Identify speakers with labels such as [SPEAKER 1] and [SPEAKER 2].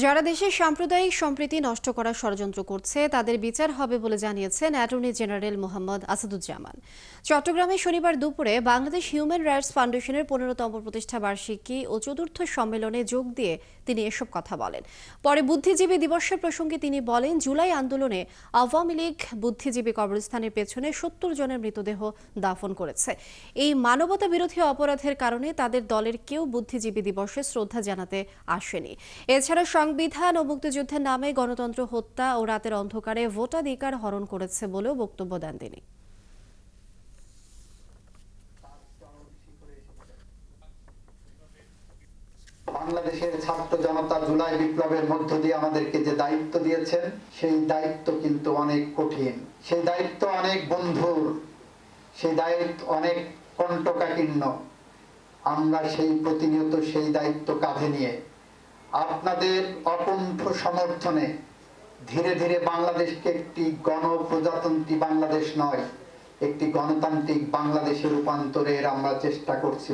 [SPEAKER 1] যারা দেশের সাম্প্রদায়িক সম্প্রীতি নষ্ট করার ষড়যন্ত্র করছে তাদের বিচার হবে বলে জানিয়েছেন অ্যাটর্নি জেনারেল মোহাম্মদ আসাদুজ্জামান। চট্টগ্রামে শনিবার দুপুরে বাংলাদেশ হিউম্যান রাইটস ফাউন্ডেশনের 15তম প্রতিষ্ঠা বার্ষিকী ও চতুর্থ সম্মেলনে যোগ দিয়ে তিনি এসব কথা বলেন। পরে বুদ্ধিজীবী দিবসের প্রসঙ্গে তিনি বলেন, জুলাই আন্দোলনে আওয়ামী লীগ বুদ্ধিজীবী কবরস্থানের পেছনে 70 জনের মৃতদেহ দাফন করেছে। এই মানবতা বিরোধী অপরাধের কারণে তাদের দলের কেউ বুদ্ধিজীবী দিবসে শ্রদ্ধা জানাতে আসেনি। এছাড়া সংবিধান ও মুক্তিযুদ্ধের নামে গণতন্ত্র হত্যা ও রাতের অন্ধকারে ভোটাধিকার হরণ করেছে বলেও বক্তব্য দেন তিনি।
[SPEAKER 2] বাংলাদেশের ছাত্র জনতা জুলাই বিপ্লবের মধ্য দিয়ে আমাদেরকে যে দায়িত্ব দিয়েছেন, সেই দায়িত্ব কিন্তু অনেক কঠিন, সেই দায়িত্ব অনেক বন্ধুর, সেই দায়িত্ব অনেক কণ্টকাকীর্ণ। আমরা সেই প্রতিনিয়ত সেই দায়িত্ব কাঁধে নিয়ে আপনাদের অকুণ্ঠ সমর্থনে ধীরে ধীরে বাংলাদেশকে একটি গণপ্রজাতন্ত্রী বাংলাদেশ নয়, একটি গণতান্ত্রিক বাংলাদেশে রূপান্তরের আমরা চেষ্টা করছি।